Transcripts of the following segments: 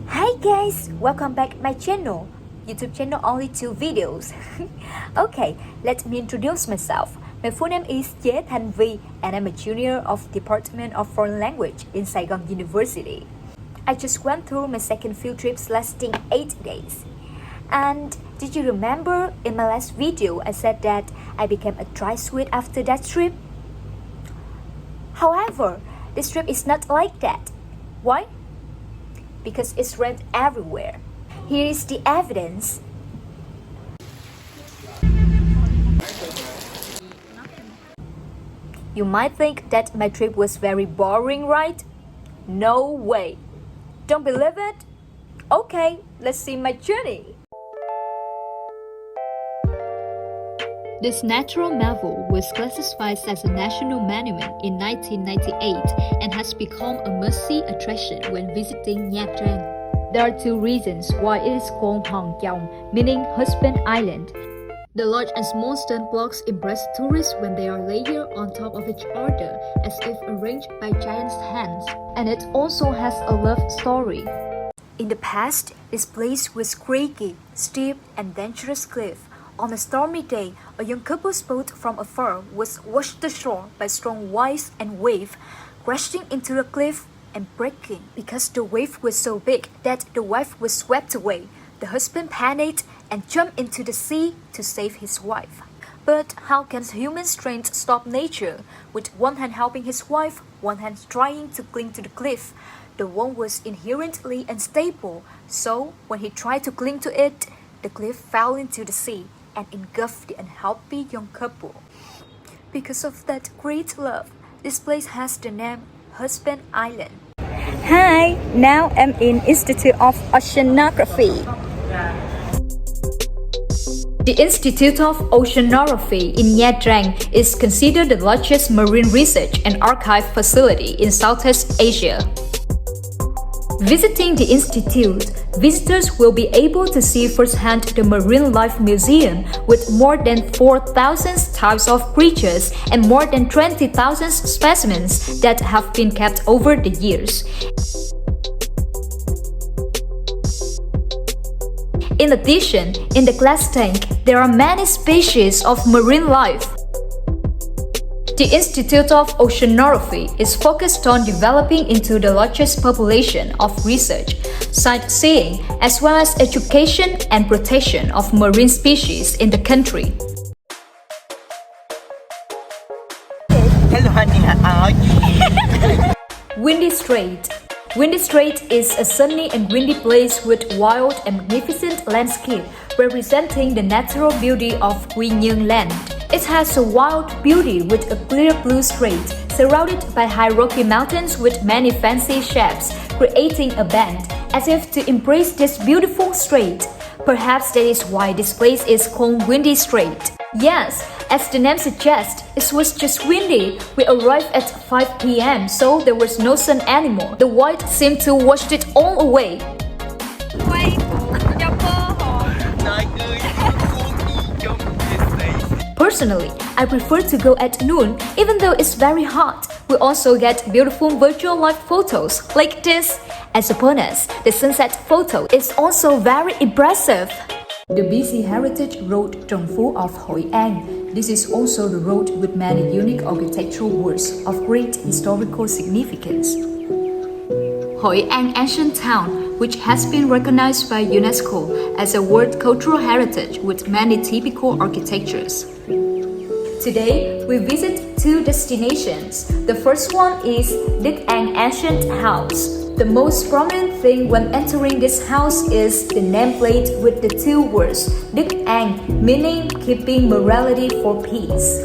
Hi guys, welcome back my channel. YouTube channel only 2 videos. Okay, let me introduce myself. My full name is Chế Thanh Vy and I'm a junior of Department of Foreign Language in Saigon University. I just went through my second field trips lasting 8 days. And did you remember in my last video I said that I became a dry sweat after that trip? However, this trip is not like that. Why? Because it's rained everywhere. Here is the evidence. You might think that my trip was very boring, right? No way. Don't believe it? Okay, let's see my journey. This natural marvel was classified as a national monument in 1998 and has become a must-see attraction when visiting Nha Trang. There are 2 reasons why it is called Hòn Chồng, meaning husband island. The large and small stone blocks impress tourists when they are layered on top of each other as if arranged by giants' hands. And it also has a love story. In the past, this place was creaky, steep and dangerous cliff. On a stormy day, a young couple's boat from afar was washed ashore by strong winds and wave, crashing into the cliff and breaking. Because the wave was so big that the wife was swept away, the husband panicked and jumped into the sea to save his wife. But how can human strength stop nature? With one hand helping his wife, one hand trying to cling to the cliff. The one was inherently unstable, so when he tried to cling to it, the cliff fell into the sea and engulfed the unhappy young couple. Because of that great love, this place has the name Husband Island. Hi, now I'm in Institute of Oceanography. The Institute of Oceanography in Nha Trang is considered the largest marine research and archive facility in Southeast Asia. Visiting the institute, visitors will be able to see firsthand the Marine Life Museum with more than 4,000 types of creatures and more than 20,000 specimens that have been kept over the years. In addition, in the glass tank, there are many species of marine life. The Institute of Oceanography is focused on developing into the largest population of research, sightseeing, as well as education and protection of marine species in the country. Hello honey, how are you? Windy Strait. Windy Strait is a sunny and windy place with wild and magnificent landscape representing the natural beauty of Quy Nhơn Land. It has a wild beauty with a clear blue strait, surrounded by high rocky mountains with many fancy shapes, creating a bend, as if to embrace this beautiful strait. Perhaps that is why this place is called Windy Strait. Yes, as the name suggests, it was just windy. We arrived at 5 p.m, so there was no sun anymore. The white seemed to wash it all away. Personally, I prefer to go at noon, even though it's very hot. We also get beautiful virtual live photos like this. As a bonus, the sunset photo is also very impressive. The busy heritage road Trần Phú of Hội An. This is also the road with many unique architectural works of great historical significance. Hội An Ancient Town, which has been recognized by UNESCO as a World Cultural Heritage with many typical architectures. Today, we visit 2 destinations. The first one is Đức An Ancient House. The most prominent thing when entering this house is the nameplate with the 2 words Đức An, meaning keeping morality for peace.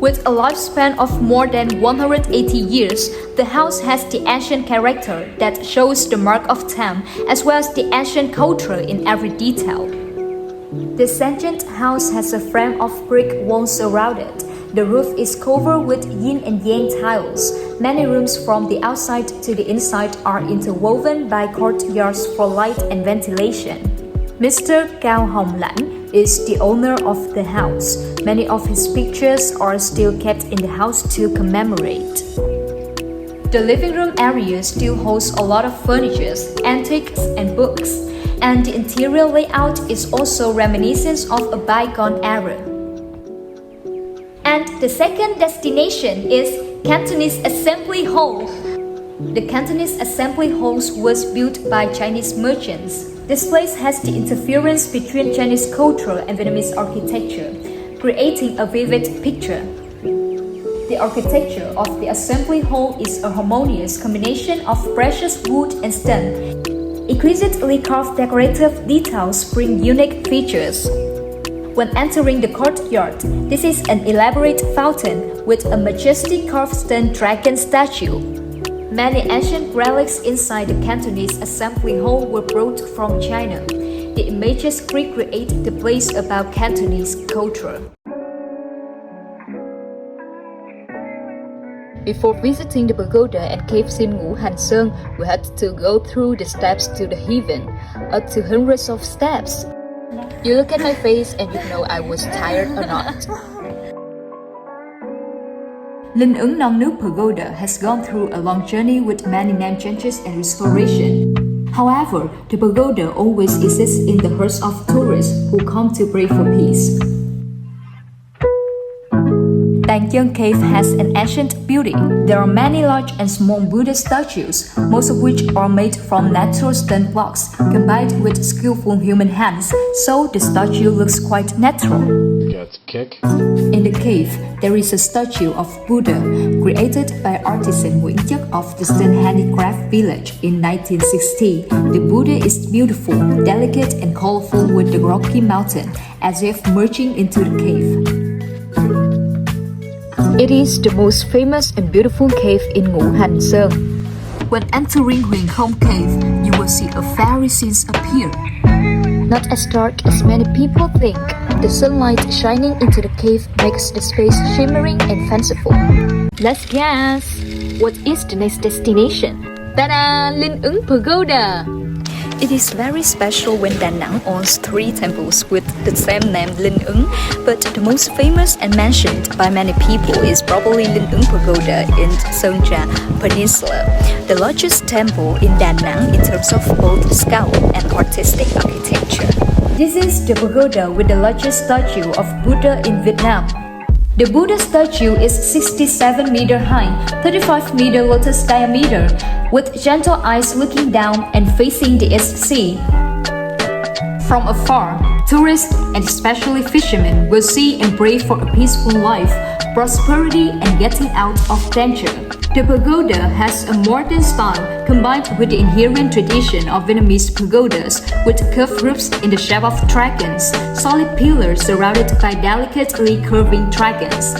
With a lifespan of more than 180 years, the house has the ancient character that shows the mark of time as well as the ancient culture in every detail. This ancient house has a frame of brick walls around it. The roof is covered with yin and yang tiles. Many rooms from the outside to the inside are interwoven by courtyards for light and ventilation. Mr. Cao Hồng Lãnh is the owner of the house. Many of his pictures are still kept in the house to commemorate. The living room area still holds a lot of furniture, antiques, and books, and the interior layout is also reminiscent of a bygone era. And the second destination is Cantonese Assembly Hall. The Cantonese Assembly Hall was built by Chinese merchants. This place has the interference between Chinese culture and Vietnamese architecture, creating a vivid picture. The architecture of the assembly hall is a harmonious combination of precious wood and stone. Exquisitely carved decorative details bring unique features. When entering the courtyard, this is an elaborate fountain with a majestic carved stone dragon statue. Many ancient relics inside the Cantonese assembly hall were brought from China. The images recreate the place about Cantonese culture. Before visiting the pagoda and caves in Ngũ Hành Sơn, we had to go through the steps to the heaven, up to hundreds of steps. You look at my face and you know I was tired or not. Linh Ứng Non Nước Pagoda has gone through a long journey with many name changes and restoration. However, the pagoda always exists in the hearts of tourists who come to pray for peace. Tang Yeong Cave has an ancient beauty. There are many large and small Buddha statues, most of which are made from natural stone blocks, combined with skillful human hands, so the statue looks quite natural. In the cave, there is a statue of Buddha, created by artisan Nguyễn Chất of the Stone Handicraft Village in 1960. The Buddha is beautiful, delicate and colorful with the rocky mountain, as if merging into the cave. It is the most famous and beautiful cave in Ngũ Hành Sơn. When entering Huyền Không Cave, you will see a fairy scene appear. Not as dark as many people think, the sunlight shining into the cave makes the space shimmering and fanciful. Let's guess! What is the next destination? Ta-da! Linh Ứng Pagoda! It is very special when Da Nang owns 3 temples with the same name Linh Ứng, but the most famous and mentioned by many people is probably Linh Ứng Pagoda in Sơn Trà Peninsula, the largest temple in Da Nang in terms of both scale and artistic architecture. This is the pagoda with the largest statue of Buddha in Vietnam. The Buddha statue is 67 meter high, 35 meter lotus diameter, with gentle eyes looking down and facing the East Sea. From afar, tourists and especially fishermen will see and pray for a peaceful life, prosperity and getting out of danger. The pagoda has a modern style combined with the inherent tradition of Vietnamese pagodas, with curved roofs in the shape of dragons, solid pillars surrounded by delicately curving dragons.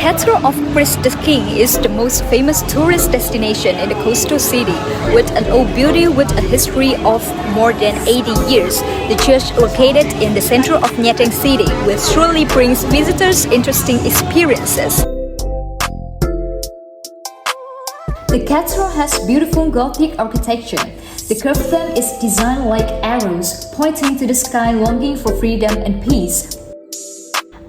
Cathedral of Christ the King is the most famous tourist destination in the coastal city, with an old building with a history of more than 80 years. The church located in the center of Nha Trang City will surely bring visitors interesting experiences. The cathedral has beautiful Gothic architecture. The curved dome is designed like arrows, pointing to the sky, longing for freedom and peace.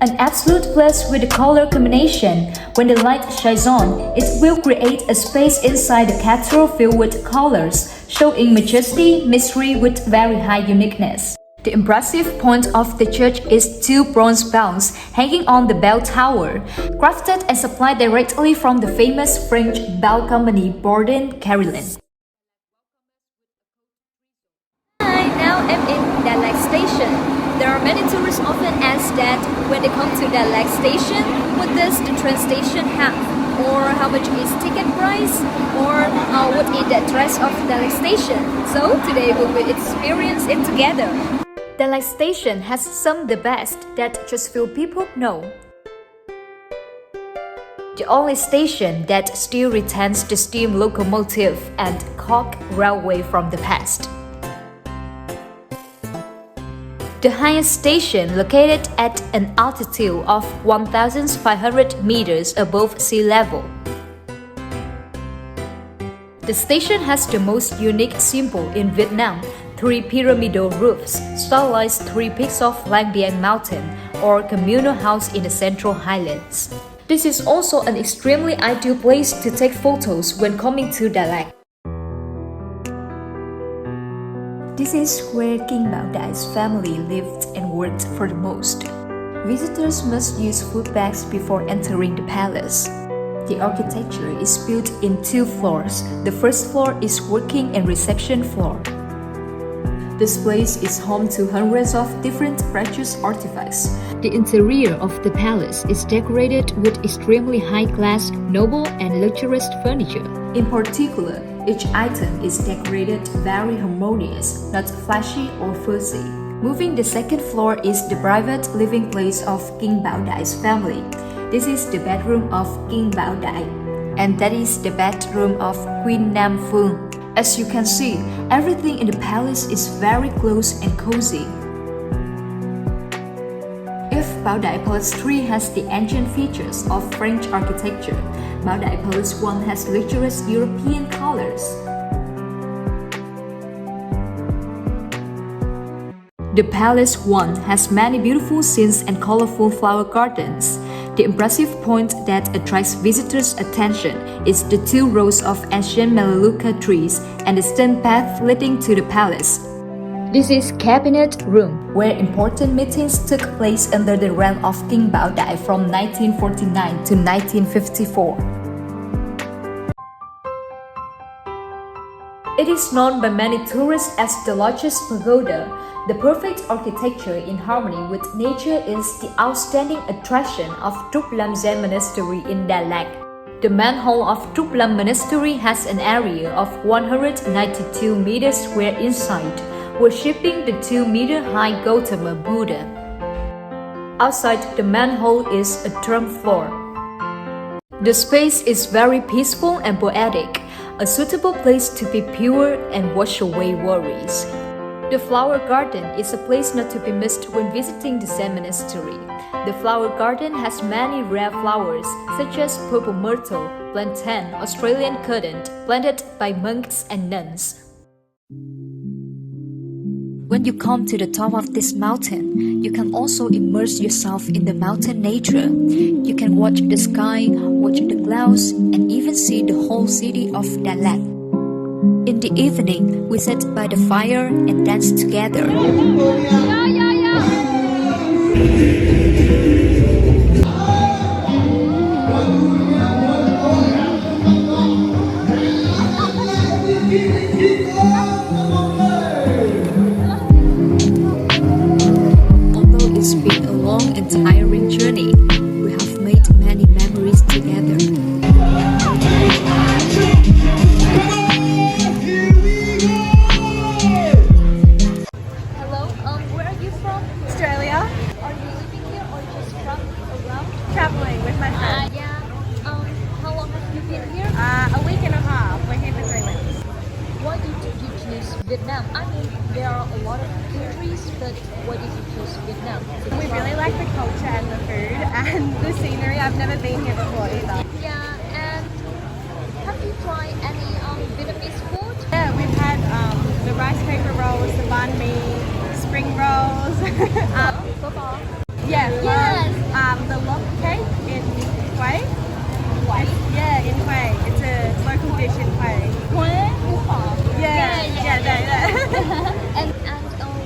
An absolute place with the color combination. When the light shines on, it will create a space inside the cathedral filled with colors, showing majesty, mystery with very high uniqueness. The impressive point of the church is 2 bronze bells hanging on the bell tower, crafted and supplied directly from the famous French bell company Bourdon Carillon. Hi, now I'm in Dalag Station. There are many tourists often ask that when they come to Dalag Station, what does the train station have? Or how much is ticket price? Or what is the address of Dalag Station? So today we will experience it together. Dalag Station has some the best that just few people know. The only station that still retains the steam locomotive and coach railway from the past. The highest station located at an altitude of 1,500 meters above sea level. The station has the most unique symbol in Vietnam, 3 pyramidal roofs, stylized 3 peaks of Lang Biang Mountain, or communal house in the Central Highlands. This is also an extremely ideal place to take photos when coming to Đà Lạt. This is where King Bảo Đại family lived and worked for the most. Visitors must use food bags before entering the palace. The architecture is built in 2 floors. The first floor is working and reception floor. This place is home to hundreds of different precious artifacts. The interior of the palace is decorated with extremely high-class, noble and luxurious furniture. In particular, each item is decorated very harmonious, not flashy or fussy. Moving the second floor is the private living place of King Bảo Đại family. This is the bedroom of King Bảo Đại, and that is the bedroom of Queen Nam Phương. As you can see, everything in the palace is very close and cozy. If Bảo Đại Palace 3 has the ancient features of French architecture, Bảo Đại Palace 1 has luxurious European colors. The Palace 1 has many beautiful scenes and colorful flower gardens. The impressive point that attracts visitors' attention is the 2 rows of ancient Melaleuca trees and the stone path leading to the palace. This is Cabinet Room, where important meetings took place under the reign of King Bảo Đại from 1949 to 1954. It is known by many tourists as the largest pagoda. The perfect architecture in harmony with nature is the outstanding attraction of Trúc Lâm Zen Monastery in Đà Lạt. The main hall of Trúc Lâm Monastery has an area of 192 meters square inside, worshipping the 2-meter-high Gautama Buddha. Outside the main hall is a throne floor. The space is very peaceful and poetic, a suitable place to be pure and wash away worries. The flower garden is a place not to be missed when visiting the Zen monastery. The flower garden has many rare flowers such as purple myrtle, plantain, Australian cotton, planted by monks and nuns. When you come to the top of this mountain, you can also immerse yourself in the mountain nature. You can watch the sky, watch the clouds, and even see the whole city of Đà Lạt. In the evening, we sit by the fire and dance together. Although it's been a long and tiring journey, we have made many memories together. Traveling with my friend. How long have you been here? A week and a half. We're here for 3 weeks. Why did you choose Vietnam? I mean, there are a lot of countries, but why did you choose Vietnam? We really like the culture and the food and the scenery. I've never been here before either. Yeah, and have you tried any Vietnamese food? Yeah, we've had the rice paper rolls, the banh mi, spring rolls. Phở bò. Yeah, Yes. the log cake in Quay. Yeah, in Quay. It's a local dish in Quay. Huế, Phú Thọ. Yeah, that. And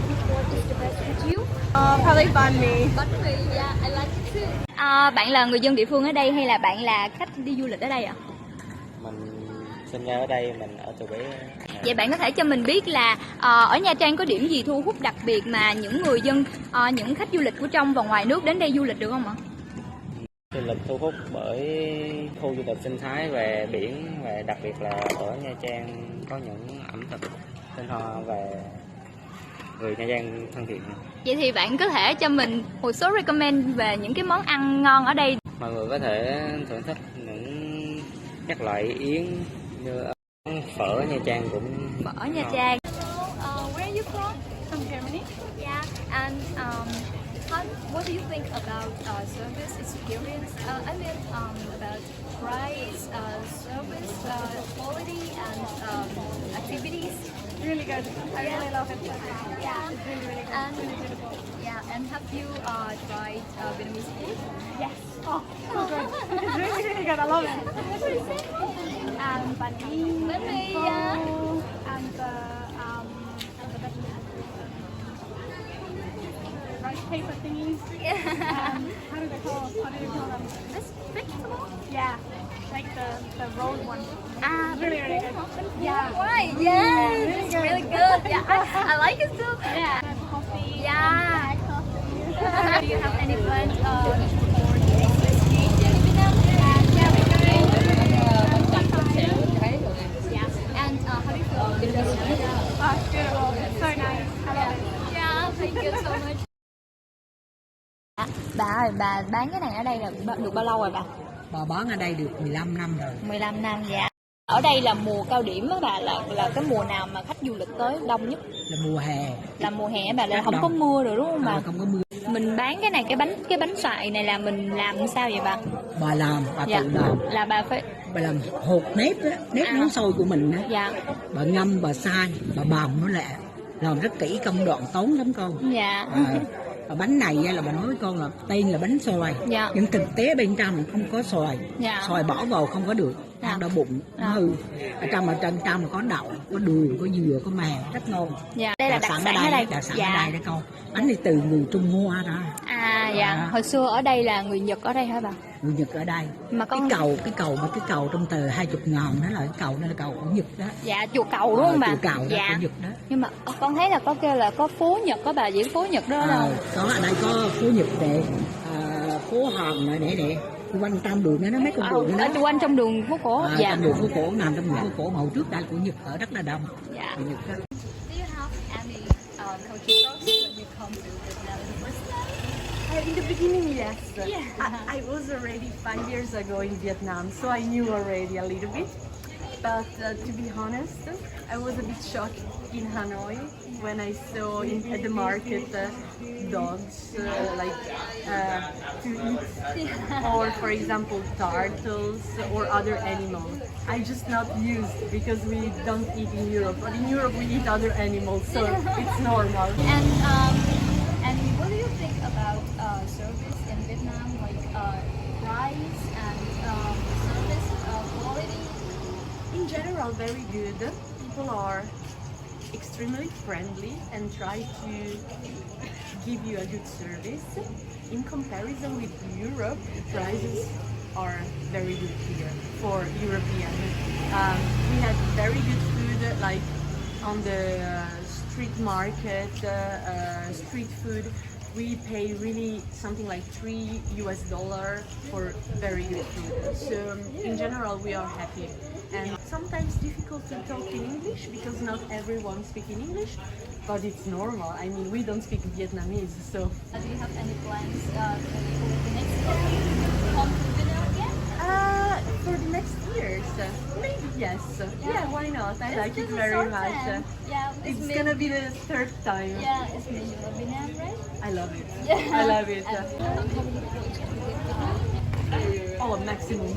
which one is the best for you? Probably banh mi. Bánh mì, yeah, I like it too. Bạn là người dân địa phương ở đây hay là bạn là khách đi du lịch ở đây ạ? Mình sinh ra ở đây, mình ở từ bé. Vậy bạn có thể cho mình biết là ở Nha Trang có điểm gì thu hút đặc biệt mà những người dân, những khách du lịch của trong và ngoài nước đến đây du lịch được không ạ? Du lịch thu hút bởi khu du lịch sinh thái về biển, và đặc biệt là ở Nha Trang có những ẩm thực tinh hoa về người Nha Trang thân thiện. Vậy thì bạn có thể cho mình một số recommend về những cái món ăn ngon ở đây. Mọi người có thể thưởng thức những các loại yến như phở Nha Trang cũng Phở Nha Trang. Where are you from? From Germany. Yeah, and what do you think about service experience? I mean, about price, service, quality, and activities. really good. I really love it. Yeah. It's really, really good. And Really beautiful. yeah, and have you tried Vietnamese food? Yes. Oh, so good. It's really, really good. I love it. Bánh mì, Bánh mì, phô, yeah. and the rice paper thingies. How do you call them? This vegetable? Yeah, like the rolled one. Really, really good. Yeah. Right, yes, really it's good. really good. Yeah, I like it too. Yeah. Coffee. Yeah. Do you have any plans for next week in Vietnam? Yeah, we're going. Yeah. And how do you feel about the business? Oh, it's beautiful. It's so nice. I love it. Yeah, thank you so much. Bà ơi, bà bán cái này ở đây là được bao lâu rồi bà? Bà bán ở đây được 15 năm rồi. 15 năm dạ. Ở đây là mùa cao điểm á bà, là cái mùa nào mà khách du lịch tới đông nhất? Là mùa hè. Là mùa hè bà, là Rất không đông. có mưa rồi đúng không bà? Không có mưa. Mình bán cái này, cái bánh xoài này là mình làm như sao vậy bà? Bà làm, bà Dạ. tự làm. Là bà phải Bà làm hột nếp á, nếp nấu sôi của mình á. dạ. Bà ngâm, bà xay, bà bào nó lại. Làm rất kỹ, công đoạn tốn lắm con. Dạ. Và bánh này á, là bà nói với con là tên là bánh xoài. Dạ. Nhưng thực tế bên trong không có xoài. Dạ. Xoài bỏ vào không có được. Dạ. Ăn đau bụng, nó Dạ. hư. Ở trong là có đậu, có đường, có dừa, có mè, rất ngon. Dạ. Đây là đặc sản ở đây. Đặc sản Dạ. ở đây đó con. Bánh này từ người Trung Hoa ra. Dạ. À. Hồi xưa ở đây là người Nhật ở đây hả bà? Người Nhật ở đây. Mà con Cái cầu trong tờ 20.000 đó là cái cầu của Nhật đó. dạ, chùa cầu đúng không bà? Chùa cầu đó Dạ. của Nhật đó. Nhưng mà con thấy là có kêu là có phố Nhật, có bà diễn phố Nhật đó đâu? Có ở đây có phố Nhật để phố Hàn này để quanh tam đường đó, nó mấy con đường đó. Ở quanh trong đường phố cổ. Dạ. Tam đường phố cổ, nằm trong đường phố cổ mà hồi trước đây của Nhật ở rất là đông. Dạ. Của Nhật đó. Do you have any culture shocks when you come to Vietnam in the first time? In the beginning, yes. Yeah. I was already 5 years ago in Vietnam, so I knew already a little bit. But to be honest, I was a bit shocked in Hanoi when I saw at the market dogs to eat, or for example turtles or other animals. I just not used because we don't eat in Europe, but in Europe we eat other animals, so it's normal. And what do you think about service in Vietnam, like price and service quality? In general, very good. People are extremely friendly and try to give you a good service. In comparison with Europe, the prices are very good here for European. We had very good food, like on the street market, street food. We pay really something like $3 for very good food. So in general, we are happy. And sometimes difficult to talk in English because not everyone speaks in English, but it's normal. I mean, we don't speak Vietnamese, so. Do you have any plans for the next year? Come to Vietnam again? For the next years, maybe yes. Yeah, why not? I like it very much. Yeah, It's gonna be the third time. Yeah, it's me, Vietnam, right? I love it. Yeah. I love it. And how many voyages with Vietnam? Oh, maximum.